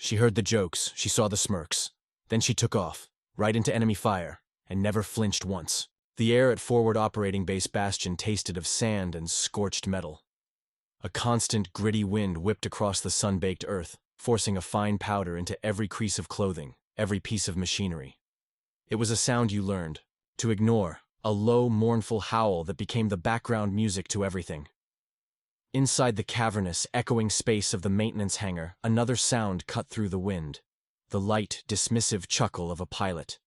She heard the jokes, she saw the smirks. Then she took off, right into enemy fire, and never flinched once. The air at Forward Operating Base Bastion tasted of sand and scorched metal. A constant, gritty wind whipped across the sun-baked earth, forcing a fine powder into every crease of clothing, every piece of machinery. It was a sound you learned to ignore, a low, mournful howl that became the background music to everything. Inside the cavernous, echoing space of the maintenance hangar, another sound cut through the wind. The light, dismissive chuckle of a pilot.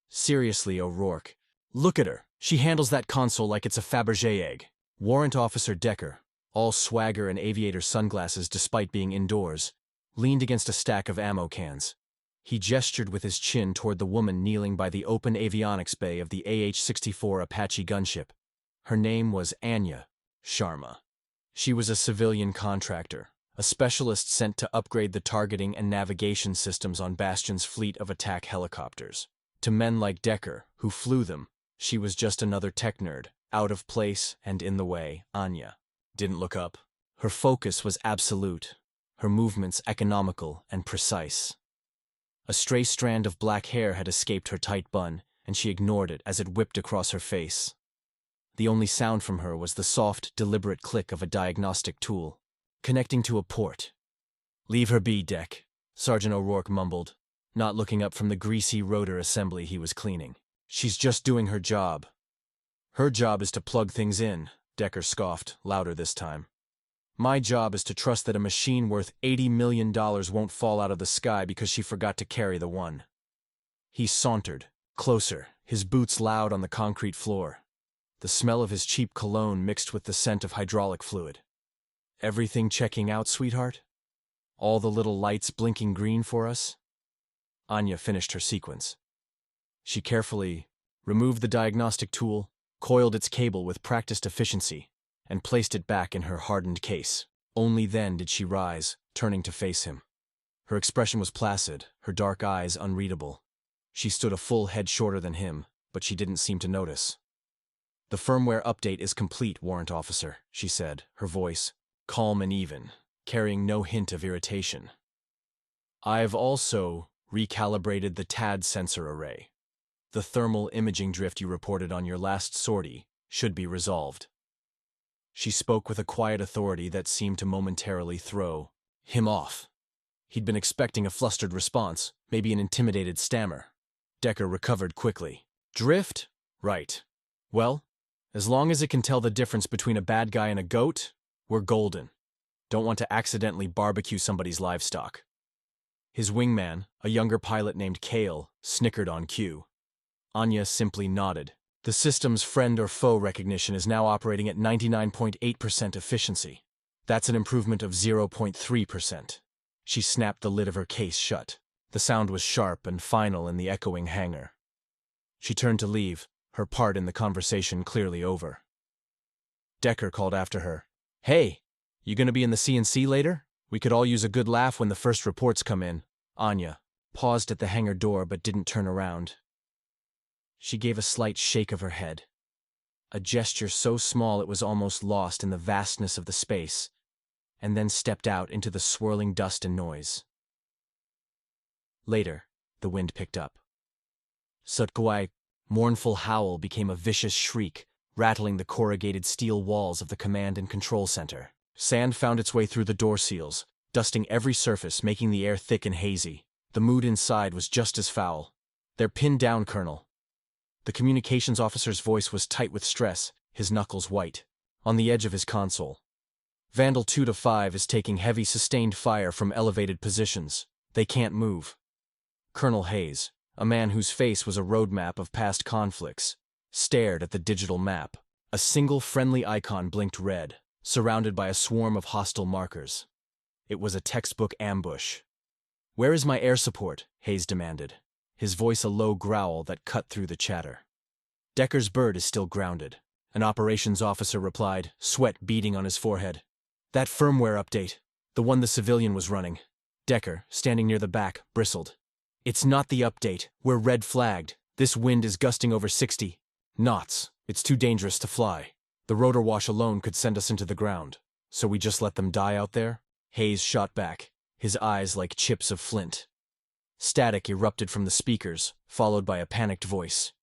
Seriously, O'Rourke. Look at her. She handles that console like it's a Fabergé egg. Warrant Officer Decker, all swagger and aviator sunglasses despite being indoors, leaned against a stack of ammo cans. He gestured with his chin toward the woman kneeling by the open avionics bay of the AH-64 Apache gunship. Her name was Anya Sharma. She was a civilian contractor, a specialist sent to upgrade the targeting and navigation systems on Bastion's fleet of attack helicopters. To men like Decker, who flew them, she was just another tech nerd, out of place and in the way. Anya didn't look up. Her focus was absolute, her movements economical and precise. A stray strand of black hair had escaped her tight bun, and she ignored it as it whipped across her face. The only sound from her was the soft, deliberate click of a diagnostic tool, connecting to a port. "Leave her be, Deck," Sergeant O'Rourke mumbled, not looking up from the greasy rotor assembly he was cleaning. "She's just doing her job." "Her job is to plug things in," Decker scoffed, louder this time. "My job is to trust that a machine worth $80 million won't fall out of the sky because she forgot to carry the one." He sauntered, closer, his boots loud on the concrete floor. The smell of his cheap cologne mixed with the scent of hydraulic fluid. "Everything checking out, sweetheart? All the little lights blinking green for us?" Anya finished her sequence. She carefully removed the diagnostic tool, coiled its cable with practiced efficiency, and placed it back in her hardened case. Only then did she rise, turning to face him. Her expression was placid, her dark eyes unreadable. She stood a full head shorter than him, but she didn't seem to notice. "The firmware update is complete, Warrant Officer," she said, her voice calm and even, carrying no hint of irritation. "I've also recalibrated the TAD sensor array. The thermal imaging drift you reported on your last sortie should be resolved." She spoke with a quiet authority that seemed to momentarily throw him off. He'd been expecting a flustered response, maybe an intimidated stammer. Decker recovered quickly. "Drift? Right. Well, as long as it can tell the difference between a bad guy and a goat, we're golden. Don't want to accidentally barbecue somebody's livestock." His wingman, a younger pilot named Kale, snickered on cue. Anya simply nodded. "The system's friend or foe recognition is now operating at 99.8% efficiency. That's an improvement of 0.3%. She snapped the lid of her case shut. The sound was sharp and final in the echoing hangar. She turned to leave, her part in the conversation clearly over. Decker called after her. "Hey, you gonna be in the CNC later? We could all use a good laugh when the first reports come in." Anya paused at the hangar door but didn't turn around. She gave a slight shake of her head, a gesture so small it was almost lost in the vastness of the space, and then stepped out into the swirling dust and noise. Later, the wind picked up. Sutkwai mournful howl became a vicious shriek, rattling the corrugated steel walls of the command and control center. Sand found its way through the door seals, dusting every surface, making the air thick and hazy. The mood inside was just as foul. "They're pinned down, Colonel." The communications officer's voice was tight with stress, his knuckles white. On the edge of his console. "Vandal 2-5 is taking heavy sustained fire from elevated positions. They can't move." Colonel Hayes, a man whose face was a roadmap of past conflicts, stared at the digital map. A single friendly icon blinked red, surrounded by a swarm of hostile markers. It was a textbook ambush. "Where is my air support?" Hayes demanded, his voice a low growl that cut through the chatter. "Decker's bird is still grounded," an operations officer replied, sweat beading on his forehead. "That firmware update, the one the civilian was running." Decker, standing near the back, bristled. "It's not the update. We're red flagged. This wind is gusting over 60 knots. It's too dangerous to fly. The rotor wash alone could send us into the ground. So we just let them die out there?" Hayes shot back, his eyes like chips of flint. Static erupted from the speakers, followed by a panicked voice.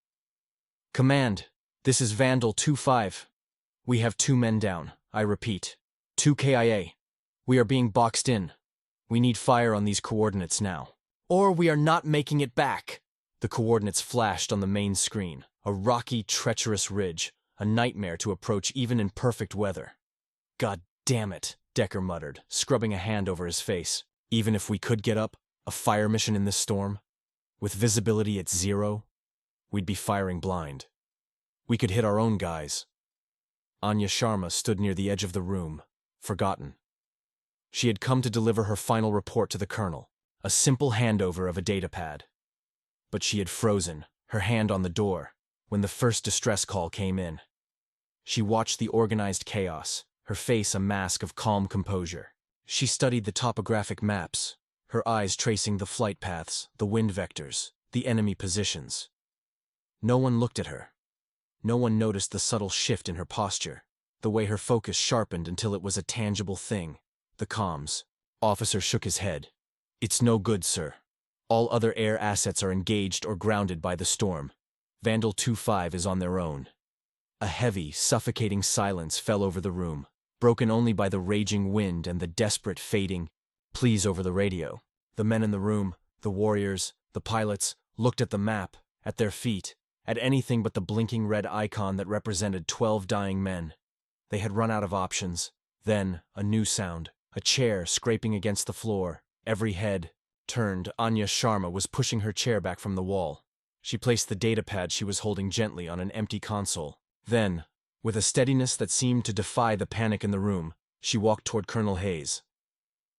"Command, this is Vandal 2-5. We have 2 men down. I repeat, 2 KIA. We are being boxed in. We need fire on these coordinates now. Or we are not making it back." The coordinates flashed on the main screen. A rocky, treacherous ridge, a nightmare to approach even in perfect weather. "God damn it," Decker muttered, scrubbing a hand over his face. "Even if we could get up, a fire mission in this storm, with visibility at 0, we'd be firing blind. We could hit our own guys." Anya Sharma stood near the edge of the room, forgotten. She had come to deliver her final report to the colonel, a simple handover of a datapad. But she had frozen, her hand on the door, when the first distress call came in. She watched the organized chaos, her face a mask of calm composure. She studied the topographic maps, her eyes tracing the flight paths, the wind vectors, the enemy positions. No one looked at her. No one noticed the subtle shift in her posture, the way her focus sharpened until it was a tangible thing. The comms. Officer shook his head. "It's no good, sir. All other air assets are engaged or grounded by the storm. Vandal 2-5 is on their own." A heavy, suffocating silence fell over the room, broken only by the raging wind and the desperate fading pleas over the radio. The men in the room, the warriors, the pilots, looked at the map, at their feet, at anything but the blinking red icon that represented 12 dying men. They had run out of options. Then, a new sound, a chair scraping against the floor. Every head turned. Anya Sharma was pushing her chair back from the wall. She placed the datapad she was holding gently on an empty console. Then, with a steadiness that seemed to defy the panic in the room, she walked toward Colonel Hayes.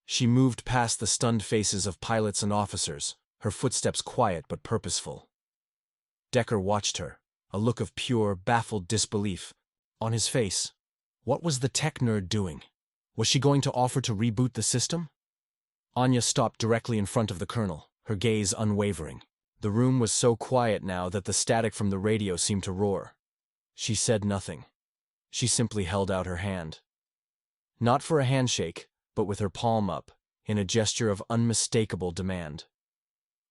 She moved past the stunned faces of pilots and officers, her footsteps quiet but purposeful. Decker watched her, a look of pure, baffled disbelief on his face. What was the tech nerd doing? Was she going to offer to reboot the system? Anya stopped directly in front of the colonel, her gaze unwavering. The room was so quiet now that the static from the radio seemed to roar. She said nothing. She simply held out her hand. Not for a handshake, but with her palm up, in a gesture of unmistakable demand.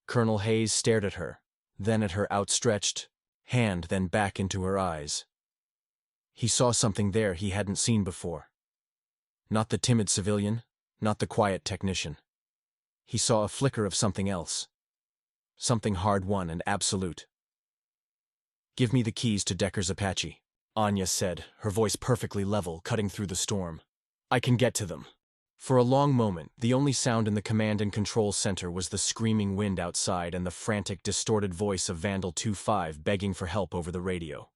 Colonel Hayes stared at her, then at her outstretched hand, then back into her eyes. He saw something there he hadn't seen before. Not the timid civilian, not the quiet technician. He saw a flicker of something else. Something hard-won and absolute. "Give me the keys to Decker's Apache," Anya said, her voice perfectly level, cutting through the storm. "I can get to them." For a long moment, the only sound in the command and control center was the screaming wind outside and the frantic, distorted voice of Vandal 2-5 begging for help over the radio.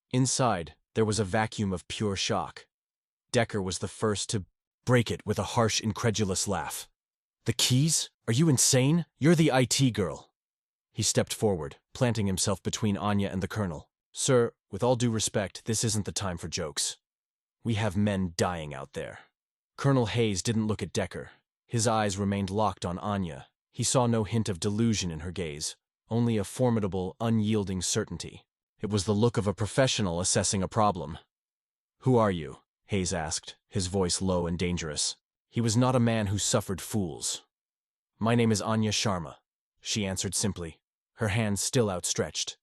Inside, there was a vacuum of pure shock. Decker was the first to break it with a harsh, incredulous laugh. "The keys? Are you insane? You're the IT girl." He stepped forward, planting himself between Anya and the colonel. "Sir, with all due respect, this isn't the time for jokes. We have men dying out there." Colonel Hayes didn't look at Decker. His eyes remained locked on Anya. He saw no hint of delusion in her gaze, only a formidable, unyielding certainty. It was the look of a professional assessing a problem. "Who are you?" Hayes asked, his voice low and dangerous. He was not a man who suffered fools. "My name is Anya Sharma," she answered simply, her hands still outstretched.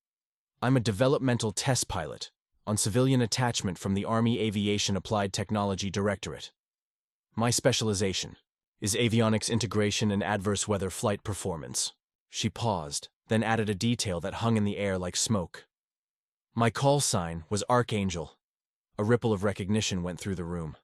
"I'm a developmental test pilot on civilian attachment from the Army Aviation Applied Technology Directorate. My specialization is avionics integration and adverse weather flight performance." She paused, then added a detail that hung in the air like smoke. "My call sign was Archangel." A ripple of recognition went through the room.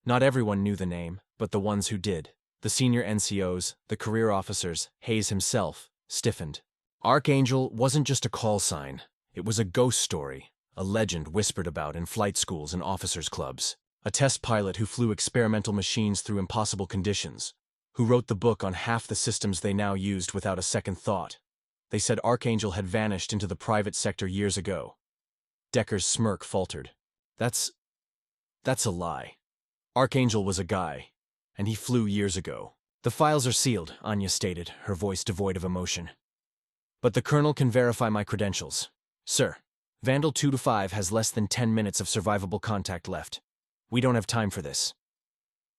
Not everyone knew the name, but the ones who did, the senior NCOs, the career officers, Hayes himself, stiffened. Archangel wasn't just a call sign. It was a ghost story, a legend whispered about in flight schools and officers' clubs. A test pilot who flew experimental machines through impossible conditions, who wrote the book on half the systems they now used without a second thought. They said Archangel had vanished into the private sector years ago. Decker's smirk faltered. That's a lie. Archangel was a guy, and he flew years ago. "The files are sealed," Anya stated, her voice devoid of emotion. "But the colonel can verify my credentials. Sir, Vandal 2-5 has less than 10 minutes of survivable contact left. We don't have time for this."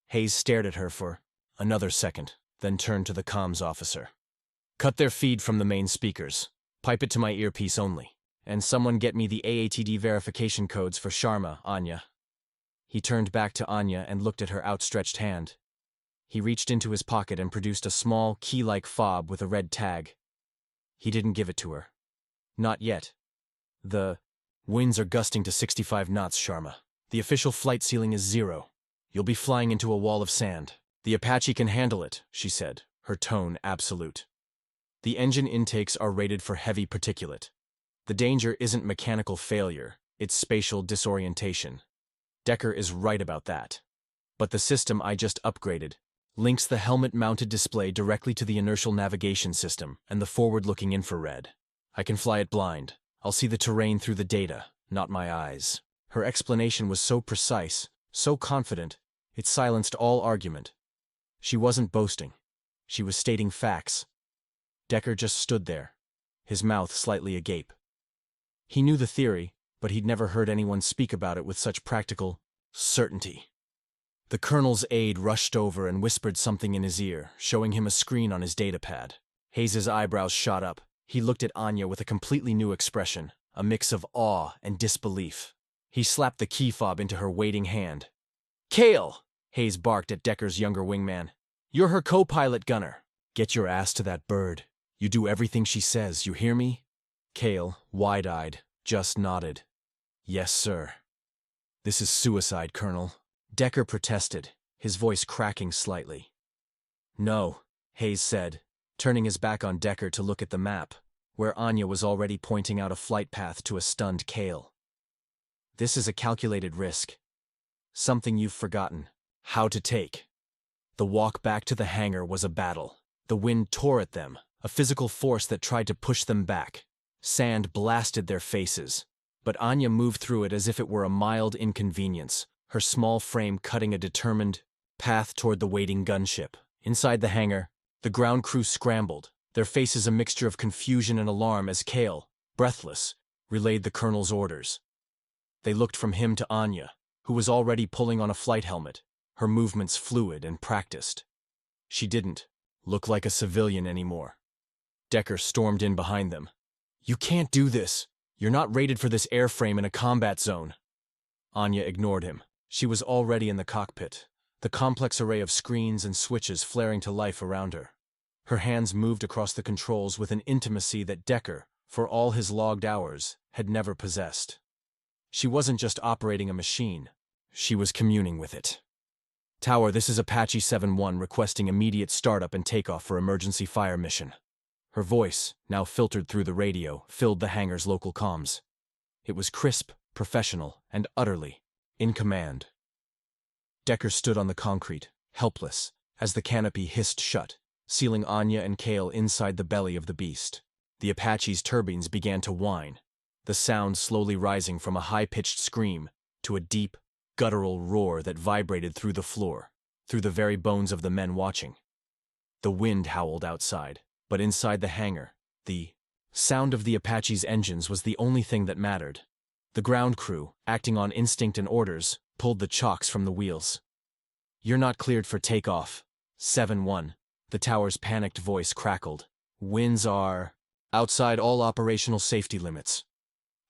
Hayes stared at her for another second, then turned to the comms officer. Cut their feed from the main speakers. Pipe it to my earpiece only. And someone get me the AATD verification codes for Sharma, Anya. He turned back to Anya and looked at her outstretched hand. He reached into his pocket and produced a small, key-like fob with a red tag. He didn't give it to her. Not yet. The winds are gusting to 65 knots, Sharma. The official flight ceiling is 0. You'll be flying into a wall of sand. The Apache can handle it, she said, her tone absolute. The engine intakes are rated for heavy particulate. The danger isn't mechanical failure, it's spatial disorientation. Decker is right about that. But the system I just upgraded links the helmet-mounted display directly to the inertial navigation system and the forward-looking infrared. I can fly it blind. I'll see the terrain through the data, not my eyes. Her explanation was so precise, so confident, it silenced all argument. She wasn't boasting. She was stating facts. Decker just stood there, his mouth slightly agape. He knew the theory, but he'd never heard anyone speak about it with such practical certainty. The colonel's aide rushed over and whispered something in his ear, showing him a screen on his datapad. Hayes's eyebrows shot up. He looked at Anya with a completely new expression, a mix of awe and disbelief. He slapped the key fob into her waiting hand. "Kale!" Hayes barked at Decker's younger wingman. "You're her co-pilot gunner. Get your ass to that bird. You do everything she says, you hear me?" Kale, wide-eyed, just nodded. "Yes, sir." "This is suicide, Colonel." Decker protested, his voice cracking slightly. "No," Hayes said, turning his back on Decker to look at the map, where Anya was already pointing out a flight path to a stunned Kale. "This is a calculated risk. Something you've forgotten. How to take." The walk back to the hangar was a battle. The wind tore at them, a physical force that tried to push them back. Sand blasted their faces, but Anya moved through it as if it were a mild inconvenience, her small frame cutting a determined path toward the waiting gunship. Inside the hangar, the ground crew scrambled, their faces a mixture of confusion and alarm as Kale, breathless, relayed the colonel's orders. They looked from him to Anya, who was already pulling on a flight helmet, her movements fluid and practiced. She didn't look like a civilian anymore. Decker stormed in behind them. "You can't do this. You're not rated for this airframe in a combat zone." Anya ignored him. She was already in the cockpit, the complex array of screens and switches flaring to life around her. Her hands moved across the controls with an intimacy that Decker, for all his logged hours, had never possessed. She wasn't just operating a machine, she was communing with it. "Tower, this is Apache 7-1 requesting immediate startup and takeoff for emergency fire mission." Her voice, now filtered through the radio, filled the hangar's local comms. It was crisp, professional, and utterly in command. Decker stood on the concrete, helpless, as the canopy hissed shut, sealing Anya and Kale inside the belly of the beast. The Apache's turbines began to whine, the sound slowly rising from a high-pitched scream to a deep, guttural roar that vibrated through the floor, through the very bones of the men watching. The wind howled outside, but inside the hangar, the sound of the Apache's engines was the only thing that mattered. The ground crew, acting on instinct and orders, pulled the chocks from the wheels. "You're not cleared for takeoff. 7-1. The tower's panicked voice crackled. "Winds are outside all operational safety limits."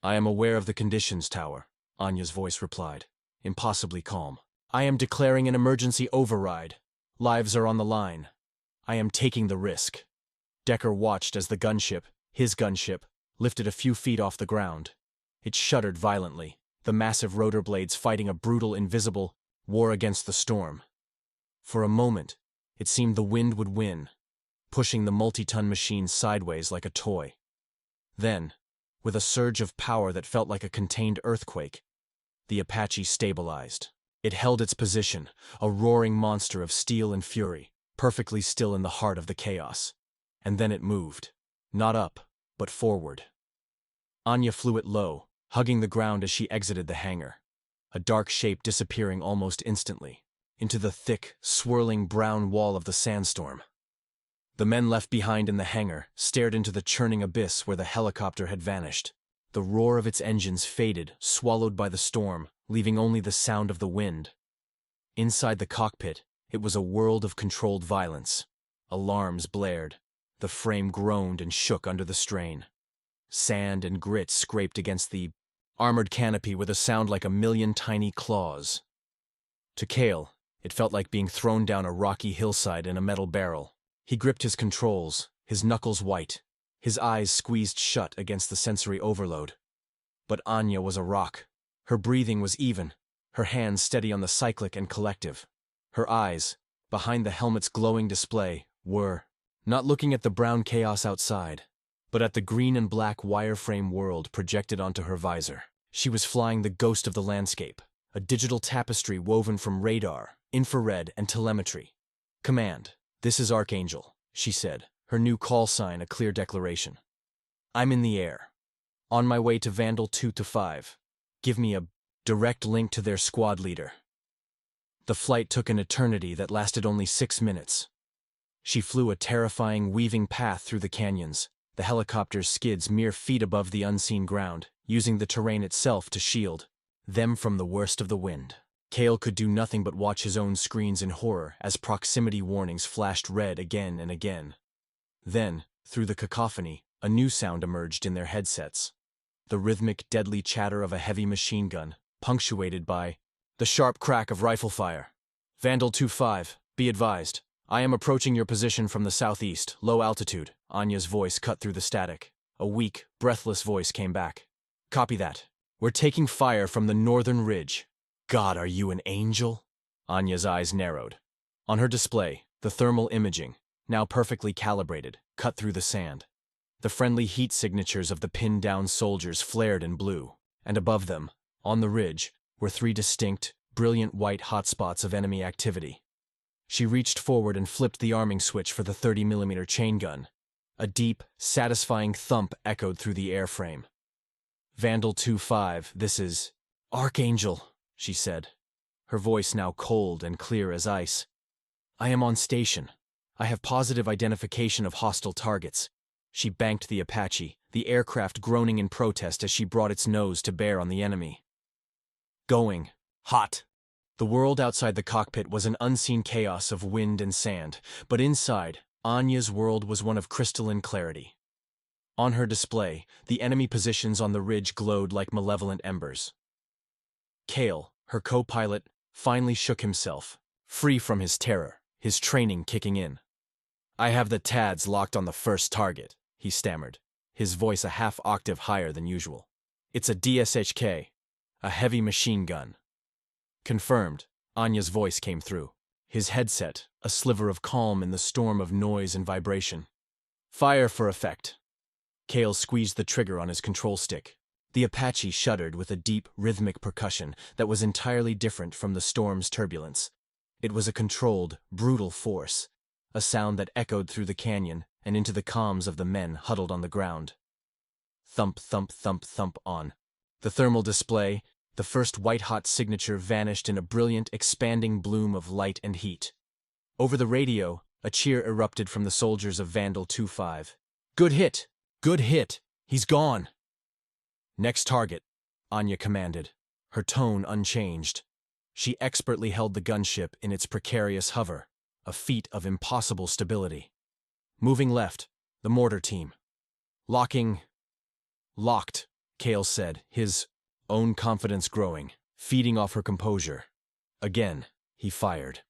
"I am aware of the conditions, Tower," Anya's voice replied, impossibly calm. "I am declaring an emergency override. Lives are on the line. I am taking the risk." Decker watched as the gunship, his gunship, lifted a few feet off the ground. It shuddered violently, the massive rotor blades fighting a brutal, invisible war against the storm. For a moment, it seemed the wind would win, pushing the multi-ton machine sideways like a toy. Then, with a surge of power that felt like a contained earthquake, the Apache stabilized. It held its position, a roaring monster of steel and fury, perfectly still in the heart of the chaos. And then it moved. Not up, but forward. Anya flew it low, hugging the ground as she exited the hangar, a dark shape disappearing almost instantly, into the thick, swirling brown wall of the sandstorm. The men left behind in the hangar stared into the churning abyss where the helicopter had vanished. The roar of its engines faded, swallowed by the storm, leaving only the sound of the wind. Inside the cockpit, it was a world of controlled violence. Alarms blared. The frame groaned and shook under the strain. Sand and grit scraped against the armored canopy with a sound like a million tiny claws. To Cale, it felt like being thrown down a rocky hillside in a metal barrel. He gripped his controls, his knuckles white, his eyes squeezed shut against the sensory overload. But Anya was a rock. Her breathing was even, her hands steady on the cyclic and collective. Her eyes, behind the helmet's glowing display, were not looking at the brown chaos outside, but at the green and black wireframe world projected onto her visor. She was flying the ghost of the landscape, a digital tapestry woven from radar, infrared, and telemetry. "Command, this is Archangel," she said, her new call sign a clear declaration. "I'm in the air. On my way to Vandal 2-5. Give me a direct link to their squad leader." The flight took an eternity that lasted only 6 minutes. She flew a terrifying, weaving path through the canyons, the helicopter's skids mere feet above the unseen ground, using the terrain itself to shield them from the worst of the wind. Cale could do nothing but watch his own screens in horror as proximity warnings flashed red again and again. Then, through the cacophony, a new sound emerged in their headsets. The rhythmic, deadly chatter of a heavy machine gun, punctuated by the sharp crack of rifle fire. "Vandal 2-5, be advised. I am approaching your position from the southeast, low altitude." Anya's voice cut through the static. A weak, breathless voice came back. "Copy that. We're taking fire from the northern ridge." "God, are you an angel?" Anya's eyes narrowed. On her display, the thermal imaging, now perfectly calibrated, cut through the sand. The friendly heat signatures of the pinned-down soldiers flared in blue, and above them, on the ridge, were 3 distinct, brilliant white hotspots of enemy activity. She reached forward and flipped the arming switch for the 30mm chain gun. A deep, satisfying thump echoed through the airframe. "Vandal 2-5, this is Archangel," she said, her voice now cold and clear as ice. "I am on station. I have positive identification of hostile targets." She banked the Apache, the aircraft groaning in protest as she brought its nose to bear on the enemy. Going hot. The world outside the cockpit was an unseen chaos of wind and sand, but inside, Anya's world was one of crystalline clarity. On her display, the enemy positions on the ridge glowed like malevolent embers. Cale, her co-pilot, finally shook himself, free from his terror, his training kicking in. "I have the TADs locked on the first target," he stammered, his voice a half-octave higher than usual. "It's a DSHK, a heavy machine gun." "Confirmed," Anya's voice came through, his headset a sliver of calm in the storm of noise and vibration. "Fire for effect." Cale squeezed the trigger on his control stick. The Apache shuddered with a deep, rhythmic percussion that was entirely different from the storm's turbulence. It was a controlled, brutal force, a sound that echoed through the canyon and into the comms of the men huddled on the ground. Thump, thump, thump, thump on. The thermal display, the first white-hot signature, vanished in a brilliant, expanding bloom of light and heat. Over the radio, a cheer erupted from the soldiers of Vandal 2-5. "Good hit! Good hit! He's gone!" "Next target," Anya commanded, her tone unchanged. She expertly held the gunship in its precarious hover, a feat of impossible stability. "Moving left, the mortar team." "Locking." "Locked," Cale said, his own confidence growing, feeding off her composure. Again, he fired.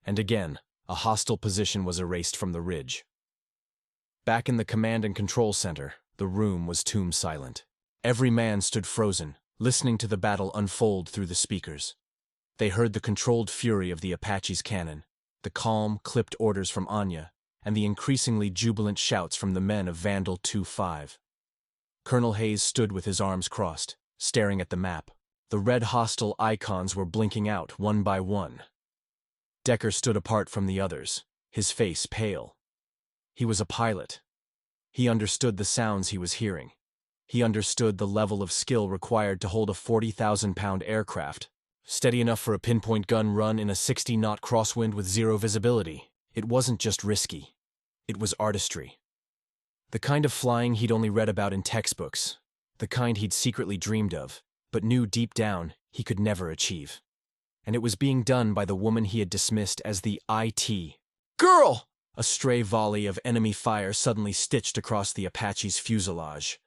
And again, a hostile position was erased from the ridge. Back in the command and control center, the room was tomb silent. Every man stood frozen, listening to the battle unfold through the speakers. They heard the controlled fury of the Apache's cannon, the calm, clipped orders from Anya, and the increasingly jubilant shouts from the men of Vandal 2-5. Colonel Hayes stood with his arms crossed, staring at the map. The red hostile icons were blinking out one by one. Decker stood apart from the others, his face pale. He was a pilot. He understood the sounds he was hearing. He understood the level of skill required to hold a 40,000-pound aircraft, steady enough for a pinpoint gun run in a 60-knot crosswind with zero visibility. It wasn't just risky. It was artistry. The kind of flying he'd only read about in textbooks, the kind he'd secretly dreamed of, but knew deep down he could never achieve. And it was being done by the woman he had dismissed as the IT girl. A stray volley of enemy fire suddenly stitched across the Apache's fuselage.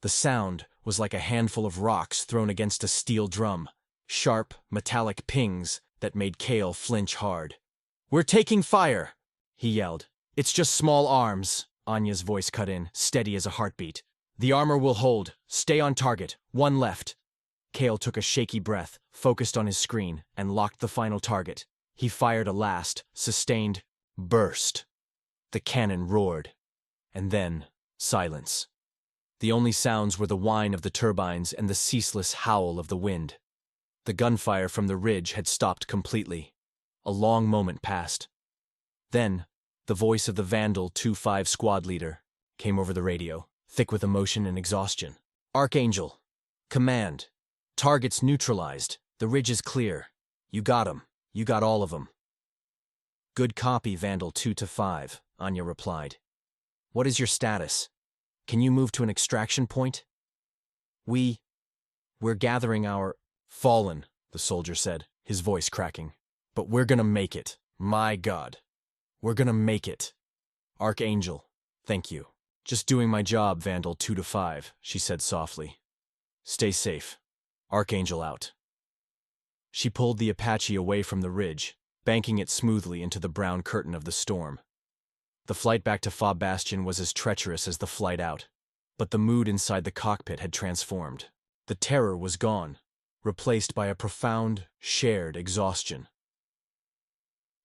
The sound was like a handful of rocks thrown against a steel drum, sharp, metallic pings that made Cale flinch hard. "We're taking fire!" he yelled. "It's just small arms," Anya's voice cut in, steady as a heartbeat. "The armor will hold. Stay on target. One left." Cale took a shaky breath, focused on his screen, and locked the final target. He fired a last, sustained burst. The cannon roared. And then, silence. The only sounds were the whine of the turbines and the ceaseless howl of the wind. The gunfire from the ridge had stopped completely. A long moment passed. Then, the voice of the Vandal 2-5 squad leader came over the radio, thick with emotion and exhaustion. "Archangel. Command. Targets neutralized. The ridge is clear. You got 'em. You got all of 'em." "Good copy, Vandal 2-5, Anya replied. "What is your status? Can you move to an extraction point?" We're gathering our—" "Fallen," the soldier said, his voice cracking. "But we're gonna make it. My God. We're gonna make it. Archangel, thank you." "Just doing my job, Vandal 2-5, she said softly. "Stay safe. Archangel out." She pulled the Apache away from the ridge, banking it smoothly into the brown curtain of the storm. The flight back to Fob Bastion was as treacherous as the flight out, but the mood inside the cockpit had transformed. The terror was gone, replaced by a profound, shared exhaustion.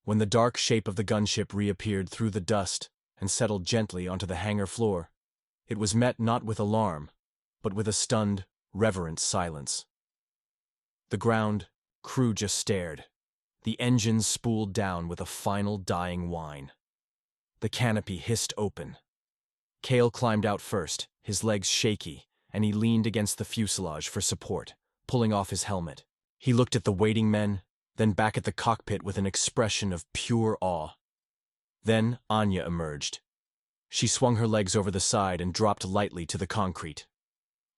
When the dark shape of the gunship reappeared through the dust and settled gently onto the hangar floor, it was met not with alarm, but with a stunned, reverent silence. The ground crew just stared. The engines spooled down with a final dying whine. The canopy hissed open. Cale climbed out first, his legs shaky, and he leaned against the fuselage for support, pulling off his helmet. He looked at the waiting men, then back at the cockpit with an expression of pure awe. Then Anya emerged. She swung her legs over the side and dropped lightly to the concrete.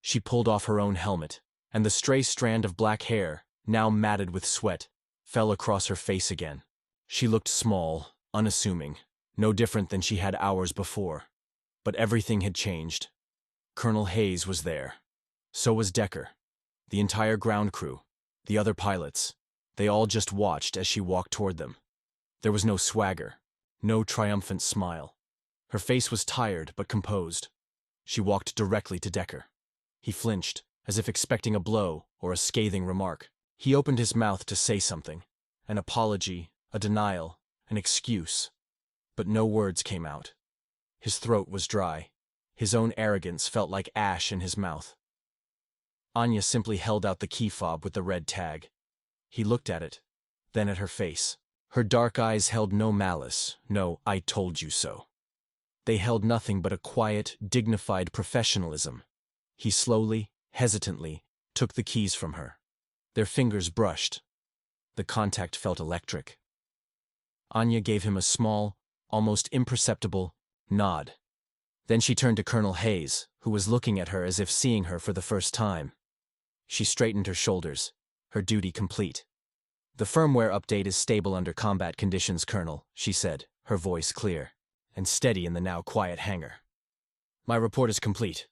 She pulled off her own helmet, and the stray strand of black hair, now matted with sweat, fell across her face again. She looked small, unassuming, no different than she had hours before. But everything had changed. Colonel Hayes was there. So was Decker. The entire ground crew, the other pilots, they all just watched as she walked toward them. There was no swagger, no triumphant smile. Her face was tired but composed. She walked directly to Decker. He flinched, as if expecting a blow or a scathing remark. He opened his mouth to say something, an apology, a denial, an excuse. But no words came out. His throat was dry. His own arrogance felt like ash in his mouth. Anya simply held out the key fob with the red tag. He looked at it, then at her face. Her dark eyes held no malice, no "I told you so." They held nothing but a quiet, dignified professionalism. He slowly, hesitantly, took the keys from her. Their fingers brushed. The contact felt electric. Anya gave him a small, almost imperceptible nod. Then she turned to Colonel Hayes, who was looking at her as if seeing her for the first time. She straightened her shoulders, her duty complete. "The firmware update is stable under combat conditions, Colonel," she said, her voice clear and steady in the now quiet hangar. "My report is complete.